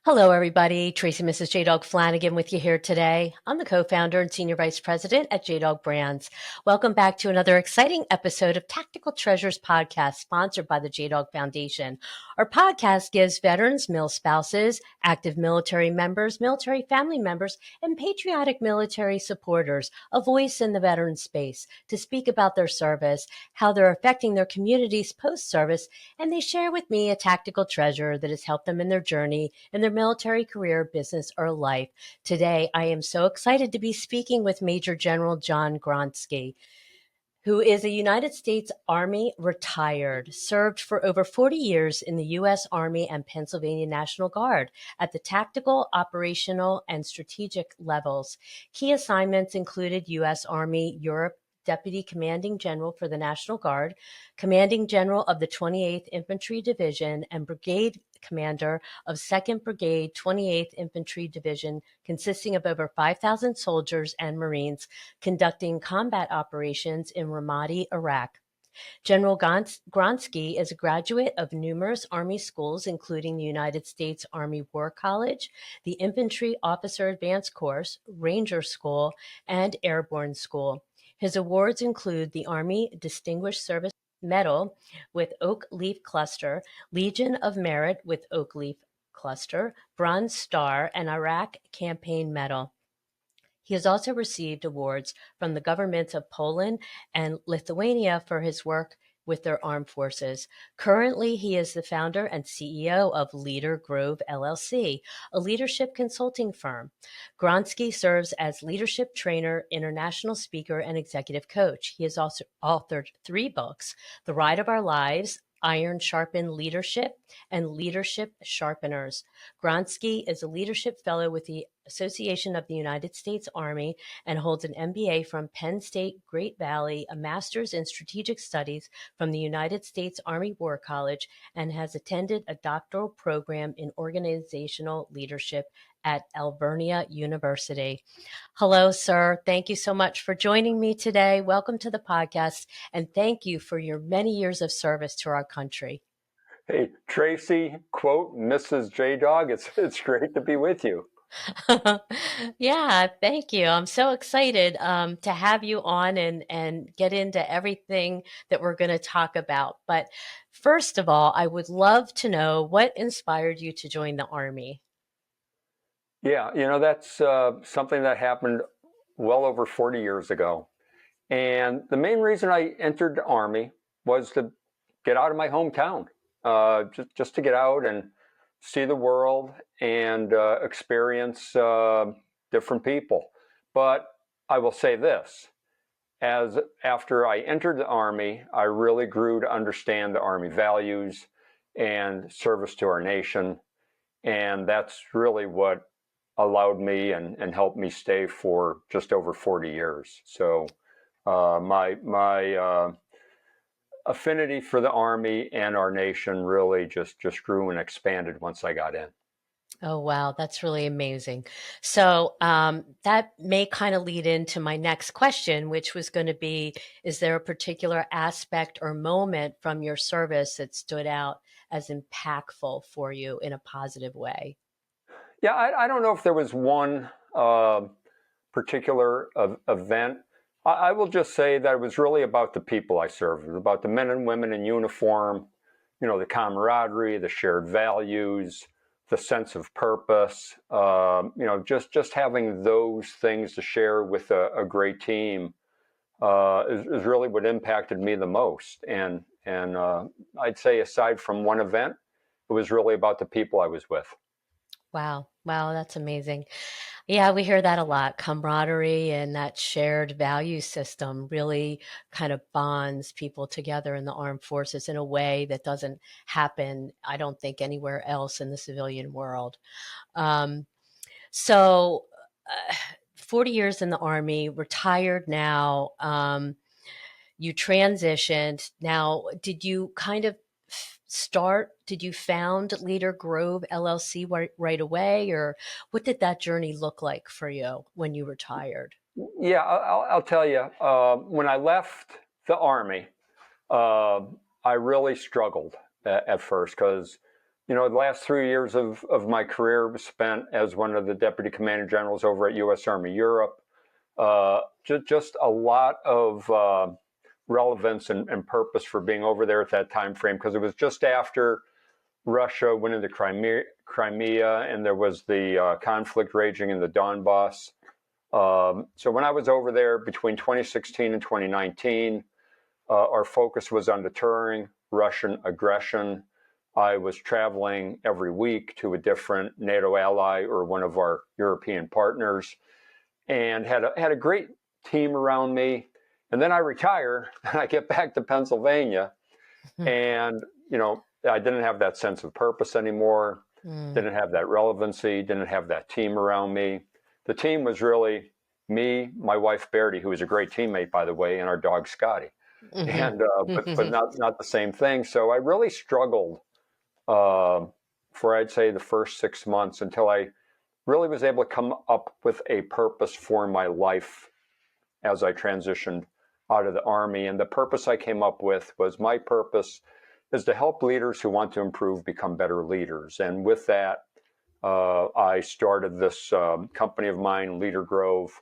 Hello, everybody. Tracy Mrs. JDog Flanagan with you here today. I'm the co-founder and senior vice president at JDog Brands. Welcome back to another exciting episode of Tactical Treasures podcast sponsored by the JDog Foundation. Our podcast gives veterans, mil spouses, active military members, military family members, and patriotic military supporters a voice in the veteran space to speak about their service, how they're affecting their communities post-service, and they share with me a tactical treasure that has helped them in their journey in their military career, business, or life. Today, I am so excited to be speaking with Major General John Gronski, who is a United States Army retired, served for over 40 years in the U.S. Army and Pennsylvania National Guard at the tactical, operational, and strategic levels. Key assignments included U.S. Army Europe Deputy Commanding General for the National Guard, Commanding General of the 28th Infantry Division, and Brigade Commander of 2nd Brigade, 28th Infantry Division, consisting of over 5,000 soldiers and Marines, conducting combat operations in Ramadi, Iraq. General Gronski is a graduate of numerous Army schools, including the United States Army War College, the Infantry Officer Advanced Course, Ranger School, and Airborne School. His awards include the Army Distinguished Service Medal with Oak Leaf Cluster, Legion of Merit with Oak Leaf Cluster, Bronze Star, and Iraq Campaign Medal. He has also received awards from the governments of Poland and Lithuania for his work with their armed forces. Currently, he is the founder and CEO of Leader Grove LLC, a leadership consulting firm. Gronski serves as leadership trainer, international speaker, and executive coach. He has also authored 3 books, The Ride of Our Lives, Iron Sharpened Leadership, and Leadership Sharpeners. Gronski is a leadership fellow with the Association of the United States Army and holds an MBA from Penn State Great Valley, a master's in strategic studies from the United States Army War College, and has attended a doctoral program in organizational leadership at Alvernia University. Hello, sir. Thank you so much for joining me today. Welcome to the podcast, and thank you for your many years of service to our country. Hey, Tracy, quote, Mrs. JDog, it's great to be with you. Yeah, thank you. I'm so excited to have you on and get into everything that we're going to talk about. But first of all, I would love to know what inspired you to join the Army. Yeah, that's something that happened well over 40 years ago. And the main reason I entered the Army was to get out of my hometown, just to get out and see the world and experience different people. But I will say this, as after I entered the Army, I really grew to understand the Army values and service to our nation. And that's really what allowed me and helped me stay for just over 40 years. So my affinity for the Army and our nation really just grew and expanded once I got in. Oh, wow. That's really amazing. So that may kind of lead into my next question, which was going to be, is there a particular aspect or moment from your service that stood out as impactful for you in a positive way? Yeah, I don't know if there was one particular event. I will just say that it was really about the people I served. It was about the men and women in uniform, the camaraderie, the shared values, the sense of purpose, just having those things to share with a great team is really what impacted me the most. And I'd say aside from one event, it was really about the people I was with. Wow. Wow. That's amazing. Yeah, we hear that a lot. Camaraderie and that shared value system really kind of bonds people together in the armed forces in a way that doesn't happen, I don't think, anywhere else in the civilian world. Um, so, 40 years in the Army, retired now. You transitioned. Now, did you kind of did you found Leader Grove LLC right away, or what did that journey look like for you when you retired? Yeah, I'll tell you, when I left the Army, I really struggled at first because the last 3 years of my career was spent as one of the deputy commanding generals over at U.S. Army Europe. Just a lot of relevance and purpose for being over there at that time frame, because it was just after Russia went into Crimea, and there was the conflict raging in the Donbass. So when I was over there between 2016 and 2019, our focus was on deterring Russian aggression. I was traveling every week to a different NATO ally or one of our European partners, and had a great team around me. And then I retire and I get back to Pennsylvania, and I didn't have that sense of purpose anymore. Didn't have that relevancy. Didn't have that team around me. The team was really me, my wife Bertie, who was a great teammate, by the way, and our dog Scotty. And but not the same thing. So I really struggled for, I'd say, the first 6 months, until I really was able to come up with a purpose for my life as I transitioned out of the Army. And the purpose I came up with was, my purpose is to help leaders who want to improve become better leaders. And with that, I started this company of mine, Leader Grove,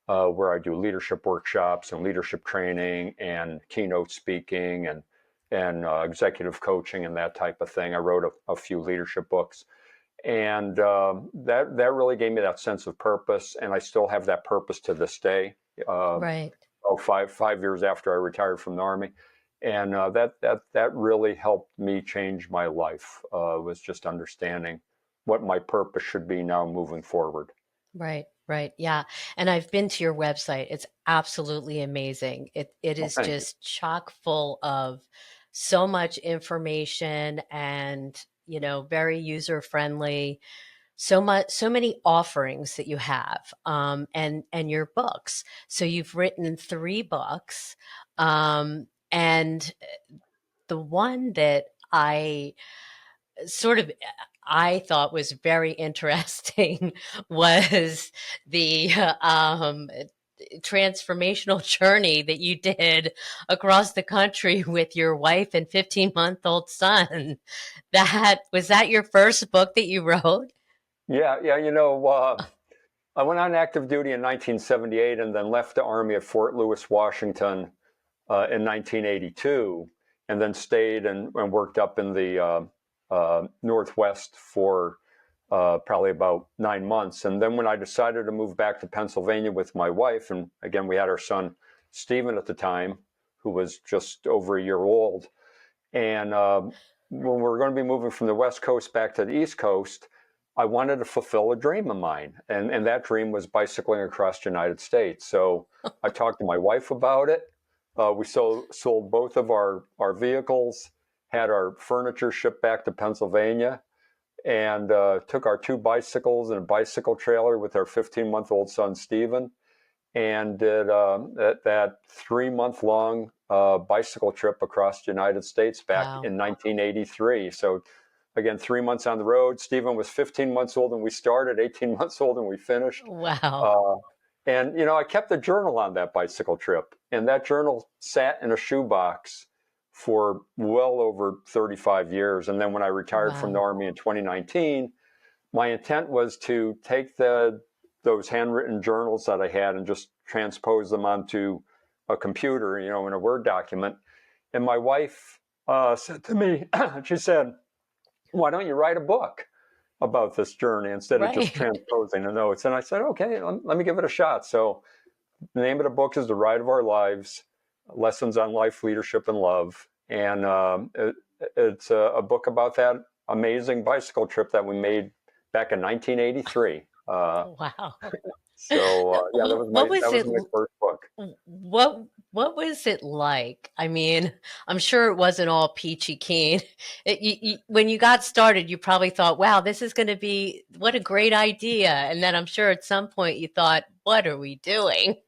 where I do leadership workshops and leadership training and keynote speaking and executive coaching and that type of thing. I wrote a few leadership books, and that really gave me that sense of purpose. And I still have that purpose to this day. Right. 5 years after I retired from the Army, and that really helped me change my life. Was just understanding what my purpose should be now moving forward. Right, right. Yeah. And I've been to your website. It's absolutely amazing. It Well, is thank you. just chock full of so much information and, very user friendly. So many offerings that you have, and your books. So you've written 3 books, and the one that sort of I thought was very interesting was the transformational journey that you did across the country with your wife and 15-month-old son. Was that your first book that you wrote? Yeah. I went on active duty in 1978 and then left the Army at Fort Lewis, Washington, in 1982, and then stayed and worked up in the Northwest for probably about 9 months. And then when I decided to move back to Pennsylvania with my wife, and again, we had our son, Stephen, at the time, who was just over a year old. And when we were going to be moving from the West Coast back to the East Coast, I wanted to fulfill a dream of mine. And that dream was bicycling across the United States. So I talked to my wife about it. We sold both of our vehicles, had our furniture shipped back to Pennsylvania, and took our 2 bicycles and a bicycle trailer with our 15-month-old son, Stephen, and did that 3-month-long bicycle trip across the United States back Wow. in 1983. So again, 3 months on the road. Stephen was 15 months old when we started, 18 months old when we finished. Wow. And I kept a journal on that bicycle trip, and that journal sat in a shoebox for well over 35 years. And then when I retired from the Wow. Army in 2019, my intent was to take those handwritten journals that I had and just transpose them onto a computer, in a Word document. And my wife said to me, she said, "Why don't you write a book about this journey instead of just Right. transposing the notes?" And I said, "Okay, let me give it a shot." So the name of the book is The Ride of Our Lives, Lessons on Life, Leadership, and Love. And it's a book about that amazing bicycle trip that we made back in 1983. Wow. Yeah, that What was was it? my first book. What was it like? I mean, I'm sure it wasn't all peachy keen. When you got started, you probably thought, "Wow, this is going to be what a great idea," and then I'm sure at some point you thought, "What are we doing?"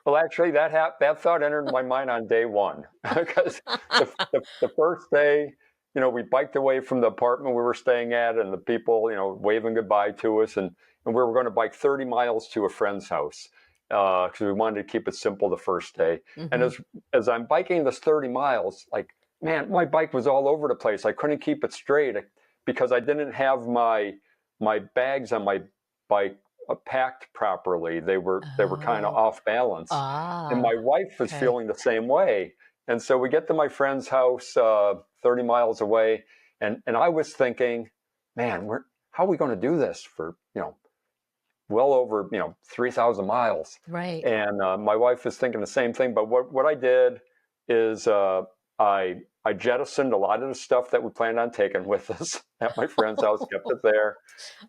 Well, actually, that thought entered my mind on day one, because the first day, we biked away from the apartment we were staying at, and the people, waving goodbye to us, and we were going to bike 30 miles to a friend's house, because we wanted to keep it simple the first day. And Hmm. as I'm biking this 30 miles, like man, my bike was all over the place. I couldn't keep it straight because I didn't have my bags on my bike packed properly. They were kind of Oh, off balance, and ah, my wife was okay. feeling the same way. And so we get to my friend's house, 30 miles away, and I was thinking, man, how are we going to do this for well over 3,000 miles? Right. And my wife is thinking the same thing. But what I did is I jettisoned a lot of the stuff that we planned on taking with us at my friend's house, kept it there,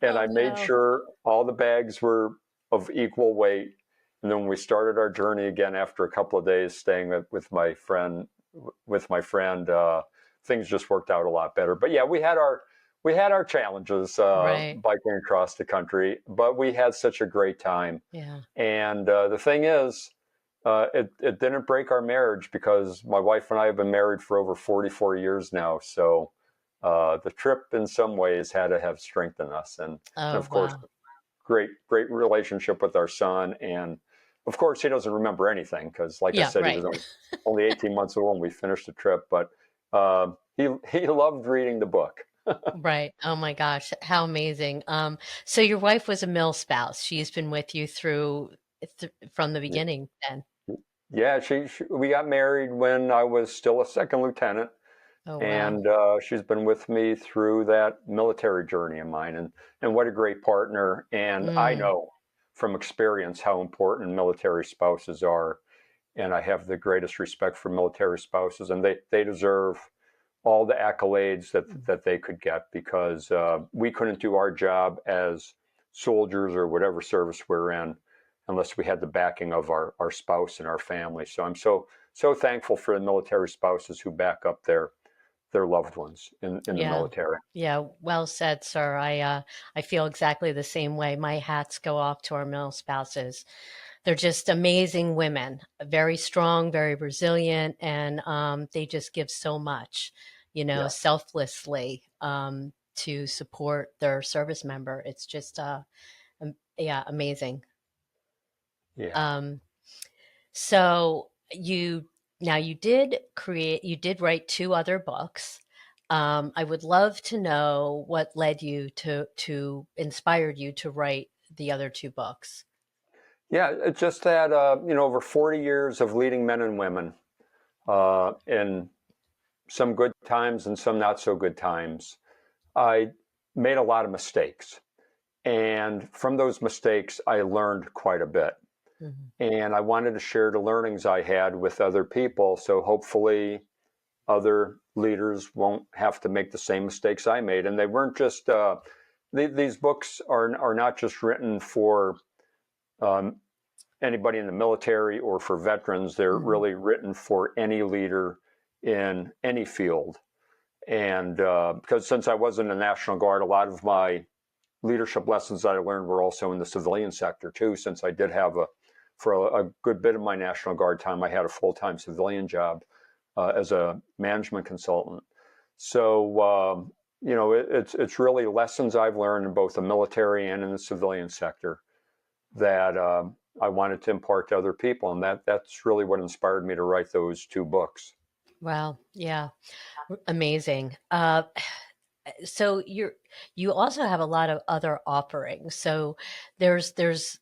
and Oh I made no. sure all the bags were of equal weight. And then when we started our journey again after a couple of days staying with my friend, things just worked out a lot better. But yeah, we had our challenges Right. biking across the country, but we had such a great time. Yeah. And the thing is, it didn't break our marriage because my wife and I have been married for over 44 years now. So the trip, in some ways, had to have strengthened us, and Oh of course, wow. great relationship with our son. And of course, he doesn't remember anything because, like I Yeah, said, he right. was only 18 months old when we finished the trip. But he loved reading the book. Right. Oh my gosh, how amazing. So your wife was a mill spouse. She's been with you from the beginning then. Yeah, we got married when I was still a second lieutenant, Oh wow. and she's been with me through that military journey of mine. And what a great partner! And I Mm, know from experience how important military spouses are, and I have the greatest respect for military spouses, and they deserve all the accolades that they could get because we couldn't do our job as soldiers or whatever service we're in unless we had the backing of our spouse and our family. So I'm so thankful for the military spouses who back up their loved ones in the yeah. military. Yeah, well said, sir. I feel exactly the same way. My hats go off to our mill spouses. They're just amazing women, very strong, very resilient, and they just give so much, Yes. selflessly to support their service member. It's just, yeah, amazing. Yeah. Um, so you did write two other books. I would love to know what led you to inspired you to write the other two books. Yeah. It's just that, over 40 years of leading men and women in some good times and some not so good times, I made a lot of mistakes. And from those mistakes, I learned quite a bit. Mhm. And I wanted to share the learnings I had with other people. So hopefully, other leaders won't have to make the same mistakes I made. And they weren't just, these books are not just written for um, anybody in the military or for veterans. They're Mhm. really written for any leader in any field. And because since I was in the National Guard, a lot of my leadership lessons that I learned were also in the civilian sector too, since I did have for a good bit of my National Guard time, I had a full-time civilian job as a management consultant. So, it's really lessons I've learned in both the military and in the civilian sector that I wanted to impart to other people. And that's really what inspired me to write those two books. Wow. Yeah. Amazing. So you also have a lot of other offerings. So there's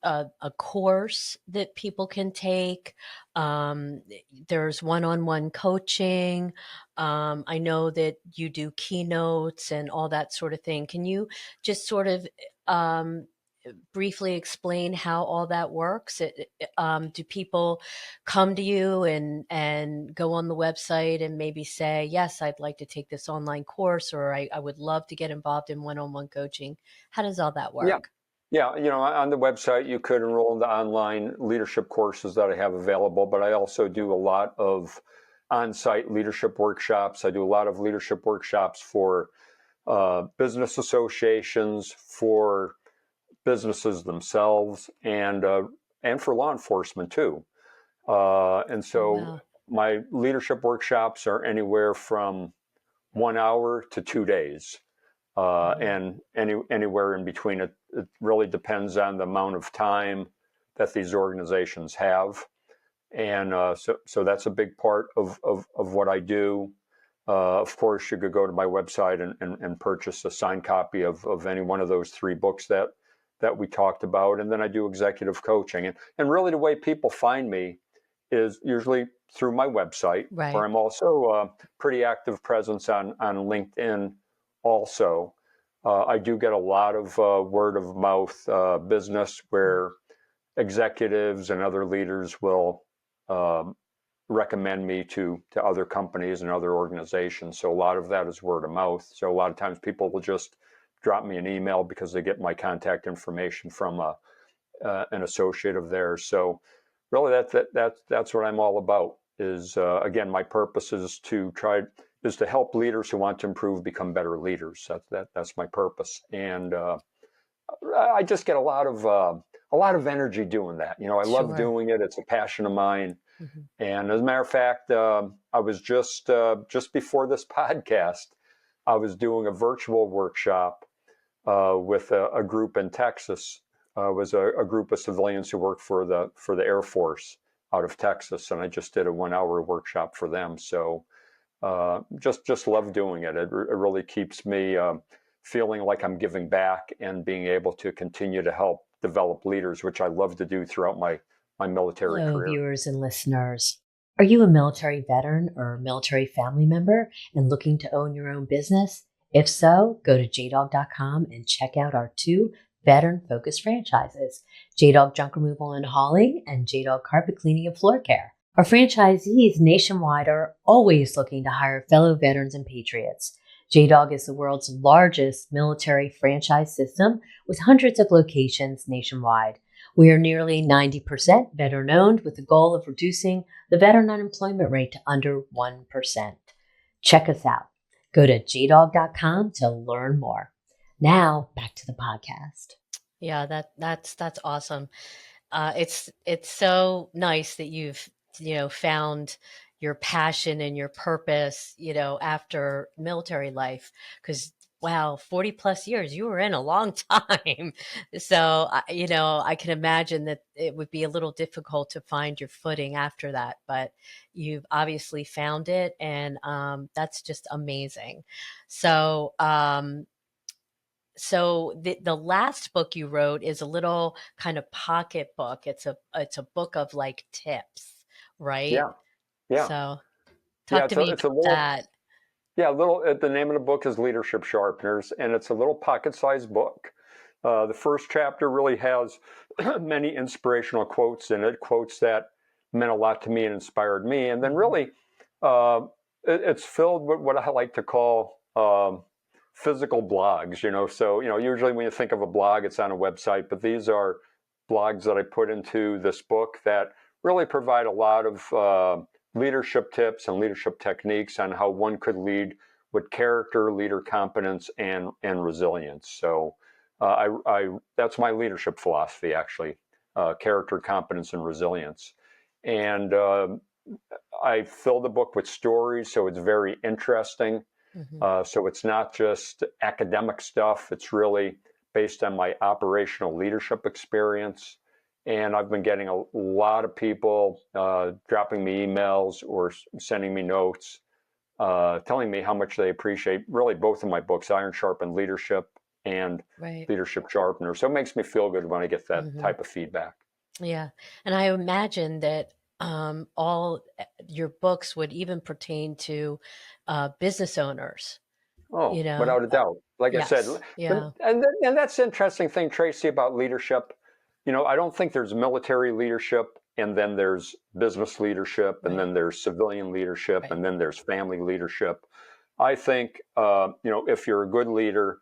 a course that people can take. Um, there's one-on-one coaching. I know that you do keynotes and all that sort of thing. Can you just sort of um, briefly explain how all that works? Do people come to you and go on the website and maybe say, yes, I'd like to take this online course, or I would love to get involved in one-on-one coaching? How does all that Yeah. work? Yeah, on the website, you could enroll in the online leadership courses that I have available, but I also do a lot of on-site leadership workshops. I do a lot of leadership workshops for business associations, for businesses themselves, and for law enforcement too. And Oh, so wow. my leadership workshops are anywhere from 1 hour to 2 days, Wow. and anywhere in between. It really depends on the amount of time that these organizations have, and so that's a big part of what I do. Of course, you could go to my website and purchase a signed copy of any one of those 3 books that we talked about. And then I do executive coaching. And really the way people find me is usually through my website, where Right. I'm also a pretty active presence on LinkedIn also. I do get a lot of word of mouth business where executives and other leaders will recommend me to other companies and other organizations. So a lot of that is word of mouth. So a lot of times people will just drop me an email because they get my contact information from an associate of theirs. So really that's what I'm all about. Is again, my purpose is to help leaders who want to improve become better leaders. That's my purpose. And I just get a lot of energy doing that. I love Sure. doing it. It's a passion of mine. Hmm. And as a matter of fact, I was just before this podcast, I was doing a virtual workshop with a group in Texas. It was a group of civilians who work for the Air Force out of Texas, and I just did a 1 hour workshop for them. So just love doing it. It really keeps me feeling like I'm giving back and being able to continue to help develop leaders, which I love to do throughout my military Hello, career. viewers and listeners. Are you a military veteran or military family member and looking to own your own business? If so, go to jdog.com and check out our 2 veteran-focused franchises, JDog Junk Removal and Hauling and JDog Carpet Cleaning and Floor Care. Our franchisees nationwide are always looking to hire fellow veterans and patriots. JDog is the world's largest military franchise system with hundreds of locations nationwide. We are nearly 90% veteran owned with the goal of reducing the veteran unemployment rate to under 1%. Check us out. Go to jdog.com to learn more. Now back to the podcast. Yeah, that's awesome. It's so nice that you've found your passion and your purpose after military life, because wow, 40 plus years, you were in a long time. So I can imagine that it would be a little difficult to find your footing after that, but you've obviously found it, and that's just amazing. So the last book you wrote is a little kind of pocket book. It's a book of like tips, right? Yeah, yeah, So yeah. talk to me It's a about little that. Yeah, a little. The name of the book is Leadership Sharpeners, and it's a little pocket-sized book. The first chapter really has many inspirational quotes in it, quotes that meant a lot to me and inspired me. And then Hmm. really, uh, it's filled with what I like to call physical blogs. So usually when you think of a blog, it's on a website, but these are blogs that I put into this book that really provide a lot of leadership tips and leadership techniques on how one could lead with character, leader competence, and resilience. So that's my leadership philosophy, actually: character, competence, and resilience. And I fill the book with stories, so it's very interesting. Hmm. So it's not just academic stuff. It's really based on my operational leadership experience. And I've been getting a lot of people dropping me emails or sending me notes, telling me how much they appreciate really both of my books, Iron Sharpened Leadership and Right. Leadership Sharpener. So it makes me feel good when I get that Hmm. type of feedback. Yeah. And I imagine that all your books would even pertain to business owners, Oh, you know? without a doubt. Like I said, Yes. Yeah. and that's the interesting thing, Tracy, about leadership. I don't think there's military leadership, and then there's business leadership, and Right. then there's civilian leadership, Right. and then there's family leadership. I think, if you're a good leader,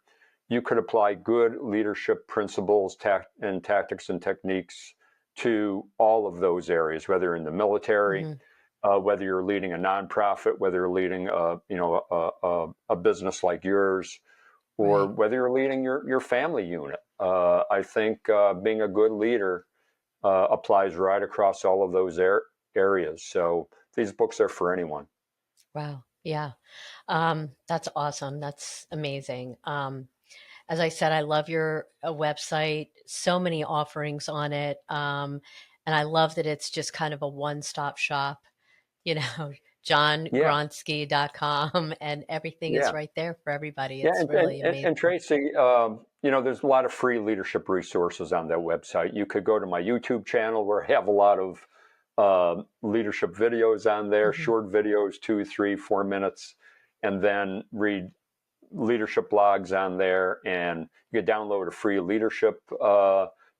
you could apply good leadership principles, and tactics and techniques to all of those areas, whether you're in the military, Hmm. whether you're leading a nonprofit, whether you're leading a business like yours, or Right. whether you're leading your family unit. I think being a good leader applies right across all of those areas. So these books are for anyone. Wow. Yeah. That's awesome. That's amazing. As I said, I love your website. So many offerings on it. And I love that it's just kind of a one-stop shop, you know, Yeah, johngronski.com, and everything is yeah. right there for everybody. Yeah, It's really amazing. and Tracy, there's a lot of free leadership resources on that website. You could go to my YouTube channel where I have a lot of leadership videos on there, Hmm. short videos, 2, 3, 4 minutes, and then read leadership blogs on there, and you can download a free leadership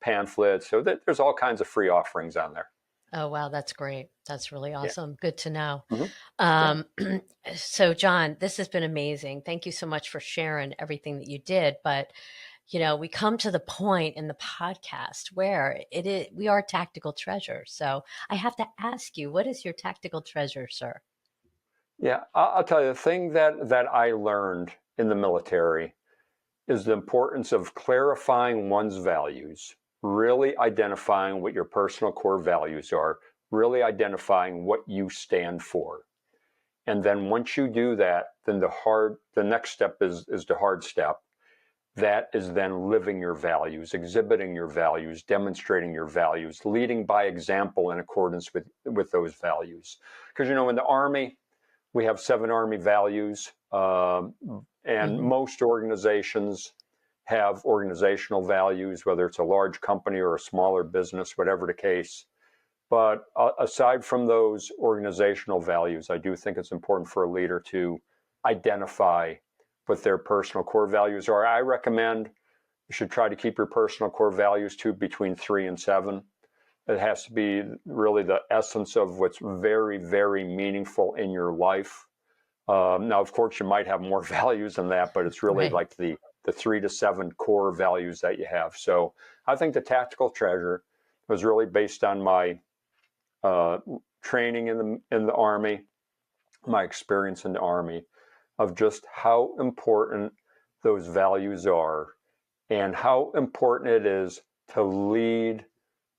pamphlet. So there's all kinds of free offerings on there. Oh, wow, that's great. That's really Yeah. awesome. Good to know. Hmm. Yeah. Um, so, John, this has been amazing. Thank you so much for sharing everything that you did. But we come to the point in the podcast where we are tactical treasures. So I have to ask you, what is your tactical treasure, sir? Yeah. I'll tell you, the thing that I learned in the military is the importance of clarifying one's values, really identifying what your personal core values are, really identifying what you stand for. And then once you do that, then the next step is the hard step. That is then living your values, exhibiting your values, demonstrating your values, leading by example in accordance with those values. Because, in the Army, we have 7 Army values, and Hmm. most organizations have organizational values, whether it's a large company or a smaller business, whatever the case. But aside from those organizational values, I do think it's important for a leader to identify what their personal core values are. I recommend you should try to keep your personal core values to between 3 and 7. It has to be really the essence of what's very, very meaningful in your life. Now, of course, you might have more values than that, but it's really Right. like the 3 to 7 core values that you have. So I think the tactical treasure was really based on my training in the Army, my experience in the Army, of just how important those values are and how important it is to lead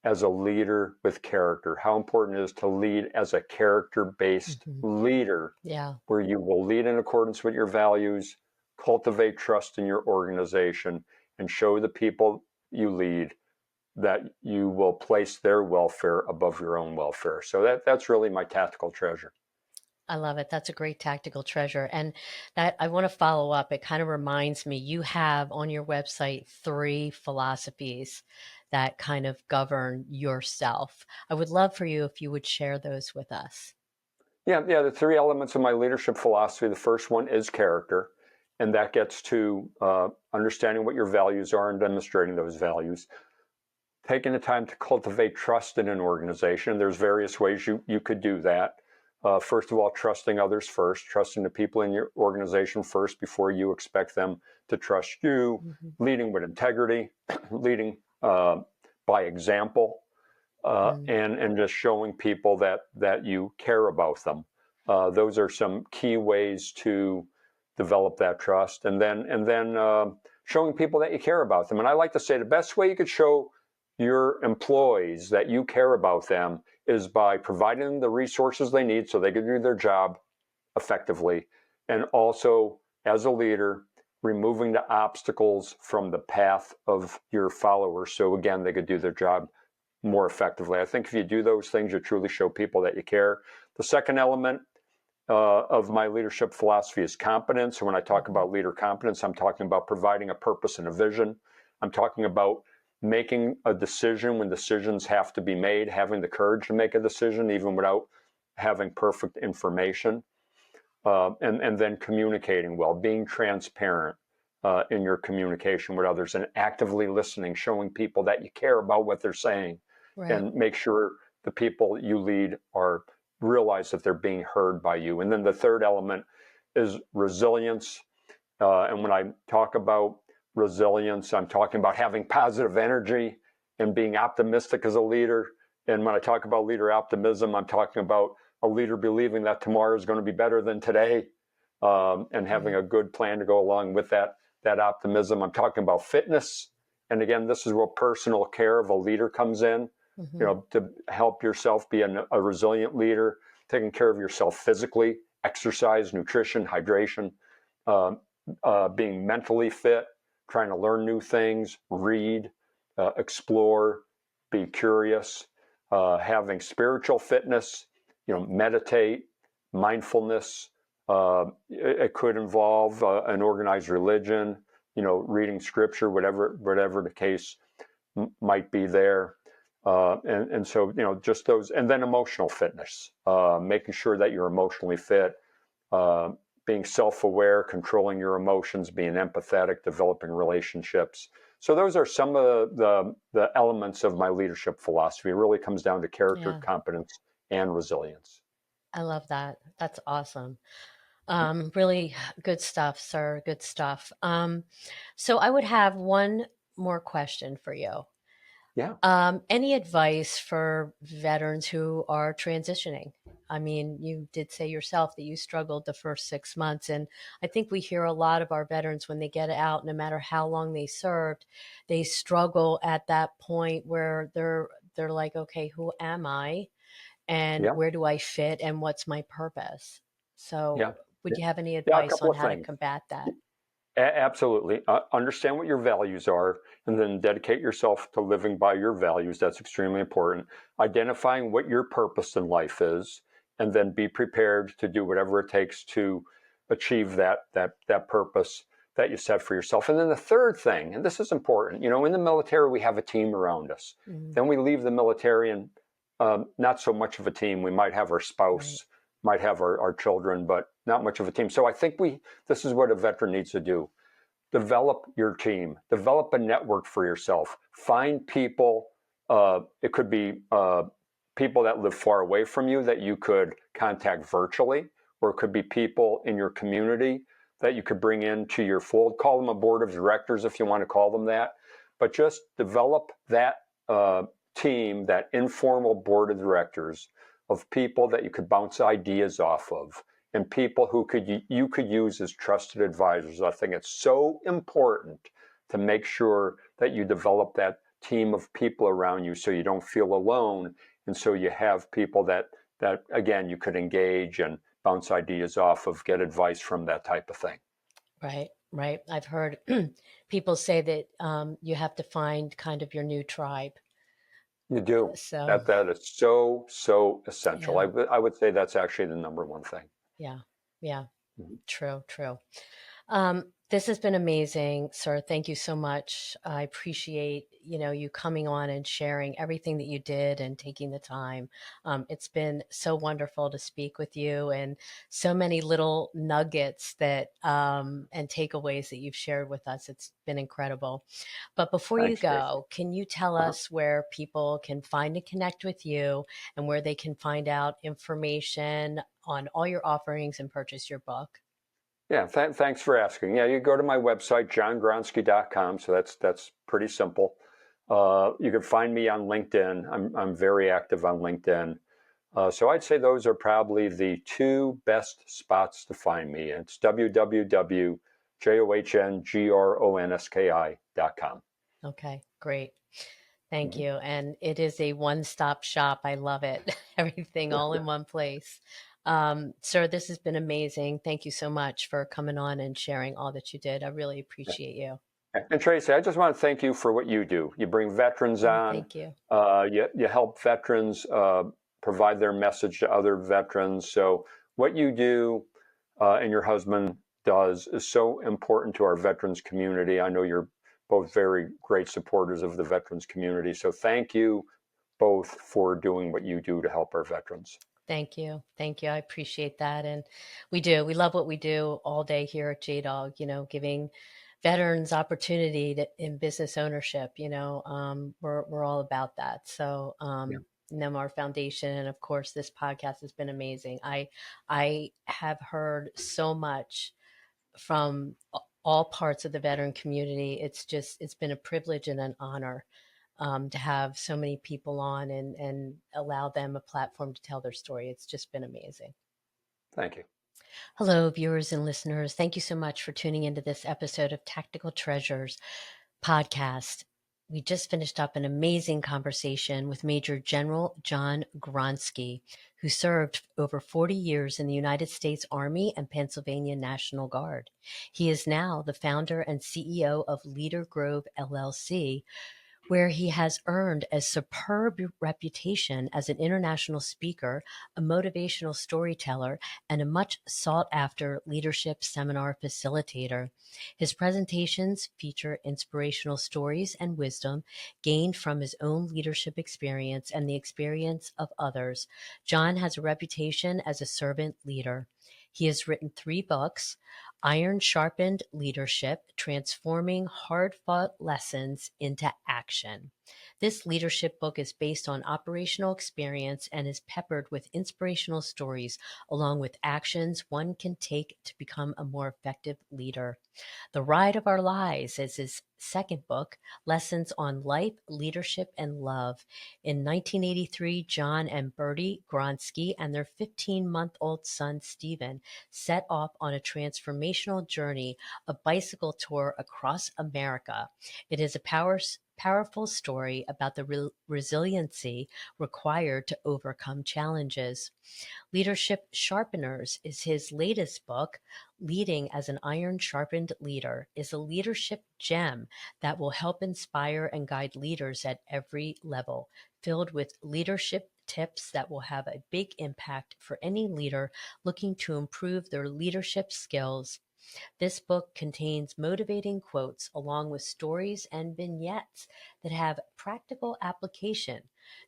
as a leader with character, how important it is to lead as a character-based Hmm. leader, Yeah. where you will lead in accordance with your values, cultivate trust in your organization, and show the people you lead that you will place their welfare above your own welfare. So that's really my tactical treasure. I love it. That's a great tactical treasure. And that I want to follow up. It kind of reminds me, you have on your website 3 philosophies that kind of govern yourself. I would love for you if you would share those with us. Yeah. The 3 elements of my leadership philosophy. The first one is character, and that gets to understanding what your values are and demonstrating those values. Taking the time to cultivate trust in an organization. There's various ways you could do that. First of all, trusting others first, trusting the people in your organization first before you expect them to trust you, Hmm. leading with integrity, leading by example, Mm. and just showing people that you care about them. Those are some key ways to develop that trust, and then showing people that you care about them. And I like to say the best way you could show your employees that you care about them is by providing them the resources they need so they can do their job effectively, and also as a leader removing the obstacles from the path of your followers so again they could do their job more effectively. I think if you do those things, you truly show people that you care. The second element of my leadership philosophy is competence. And when I talk Hmm. about leader competence, I'm talking about providing a purpose and a vision. I'm talking about making a decision when decisions have to be made, having the courage to make a decision even without having perfect information, and then communicating well, being transparent in your communication with others, and actively listening, showing people that you care about what they're saying, Right. and make sure the people you lead are realize that they're being heard by you. And then the third element is resilience. And when I talk about resilience, I'm talking about having positive energy and being optimistic as a leader. And when I talk about leader optimism, I'm talking about a leader believing that tomorrow is going to be better than today, and having Right. a good plan to go along with that optimism. I'm talking about fitness. And again, this is where personal care of a leader comes in, Hmm. to help yourself be a resilient leader, taking care of yourself physically, exercise, nutrition, hydration, um, being mentally fit, trying to learn new things, read, explore, be curious, having spiritual fitness, meditate, mindfulness. It could involve an organized religion, reading scripture, whatever the case might be there. And so, just those, and then emotional fitness, making sure that you're emotionally fit, being self-aware, controlling your emotions, being empathetic, developing relationships. So those are some of the elements of my leadership philosophy. It really comes down to character, Yeah. competence, and resilience. I love that. That's awesome. Really good stuff, sir. Good stuff. So I would have one more question for you. Yeah. Any advice for veterans who are transitioning? I mean, you did say yourself that you struggled the first 6 months, and I think we hear a lot of our veterans when they get out, no matter how long they served, they struggle at that point where they're like, okay, who am I, and Yeah. where do I fit, and what's my purpose? So, Yeah. would you have any Yeah. A advice couple on of how to things. combat that? Absolutely. Understand what your values are and then dedicate yourself to living by your values. That's extremely important. Identifying what your purpose in life is, and then be prepared to do whatever it takes to achieve that purpose that you set for yourself. And then the third thing, and this is important, in the military, we have a team around us. Mm, Then we leave the military and not so much of a team. We might have our right. spouse, might have our children, but not much of a team. So I think this is what a veteran needs to do. Develop your team, develop a network for yourself, find people. It could be people that live far away from you that you could contact virtually, or it could be people in your community that you could bring into your fold. Call them a board of directors if you want to call them that, but just develop that team, that informal board of directors of people that you could bounce ideas off of, and people who you could use as trusted advisors. I think it's so important to make sure that you develop that team of people around you so you don't feel alone, and so you have people that again you could engage and bounce ideas off of, get advice from, that type of thing. Right, right. I've heard people say that you have to find kind of your new tribe. You do. So, That is so essential. yeah, I would say that's actually the number one thing. yeah, yeah. Mhm. True, true. This has been amazing, sir. Thank you so much. I appreciate, you coming on and sharing everything that you did and taking the time. It's been so wonderful to speak with you, and so many little nuggets and takeaways that you've shared with us. It's been incredible. But before you Thanks, Tracy. go, can you tell Uh-huh. us where people can find and connect with you, and where they can find out information on all your offerings and purchase your book? Yeah, thanks for asking. Yeah, you go to my website, johngronski.com. So that's pretty simple. You can find me on LinkedIn. I'm very active on LinkedIn. So I'd say those are probably the two best spots to find me. It's www.johngronski.com. Okay, great. Thank Mhm. you. And it is a one-stop shop. I love it. Everything all in one place. Sir, this has been amazing. Thank you so much for coming on and sharing all that you did. I really appreciate you. And Tracy, I just want to thank you for what you do. You bring veterans Oh, on. thank you. You help veterans provide their message to other veterans. So what you do and your husband does is so important to our veterans community. I know you're both very great supporters of the veterans community. So thank you both for doing what you do to help our veterans. Thank you. Thank you. I appreciate that. And we do. We love what we do all day here at JDog, giving veterans opportunity in business ownership. We're all about that. So, Yeah. Nemar Foundation, and of course, this podcast has been amazing. I have heard so much from all parts of the veteran community. It's been a privilege and an honor to have so many people on and allow them a platform to tell their story. It's just been amazing. Thank you. Hello, viewers and listeners. Thank you so much for tuning into this episode of Tactical Treasures podcast. We just finished up an amazing conversation with Major General John Gronski, who served over 40 years in the United States Army and Pennsylvania National Guard. He is now the founder and CEO of Leader Grove LLC, where he has earned a superb reputation as an international speaker, a motivational storyteller, and a much sought-after leadership seminar facilitator. His presentations feature inspirational stories and wisdom gained from his own leadership experience and the experience of others. John has a reputation as a servant leader. He has written 3 books: Iron Sharpened Leadership: Transforming Hard-Fought Lessons into Action. This leadership book is based on operational experience and is peppered with inspirational stories along with actions one can take to become a more effective leader. The Ride of Our Lives is his second book, Lessons on Life, Leadership, and Love. In 1983, John and Bertie Gronski and their 15-month-old son, Stephen, set off on a transformational journey, a bicycle tour across America. It is a powerful story about the resiliency required to overcome challenges. Leadership Sharpeners is his latest book. Leading as an Iron Sharpened Leader is a leadership gem that will help inspire and guide leaders at every level, filled with leadership tips that will have a big impact for any leader looking to improve their leadership skills. This book contains motivating quotes along with stories and vignettes that have practical application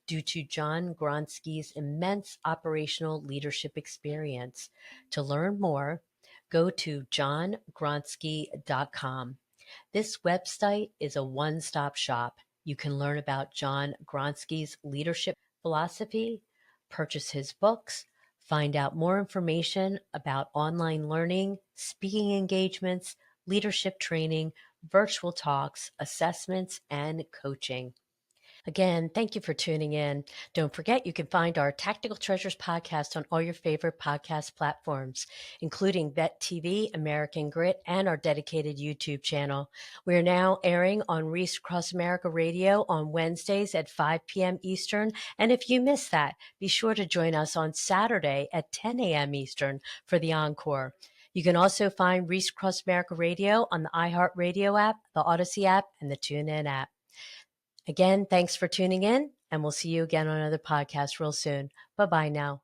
due to John Gronski's immense operational leadership experience. To learn more, go to johngronski.com. This website is a one-stop shop. You can learn about John Gronski's leadership philosophy, purchase his books, find out more information about online learning, speaking engagements, leadership training, virtual talks, assessments, and coaching. Again, thank you for tuning in. Don't forget, you can find our Tactical Treasures podcast on all your favorite podcast platforms, including Vet TV, American Grit, and our dedicated YouTube channel. We are now airing on Reach Across America Radio on Wednesdays at 5 p.m. Eastern. And if you miss that, be sure to join us on Saturday at 10 a.m. Eastern for the encore. You can also find Reach Across America Radio on the iHeartRadio app, the Odyssey app, and the TuneIn app. Again, thanks for tuning in, and we'll see you again on another podcast real soon. Bye-bye now.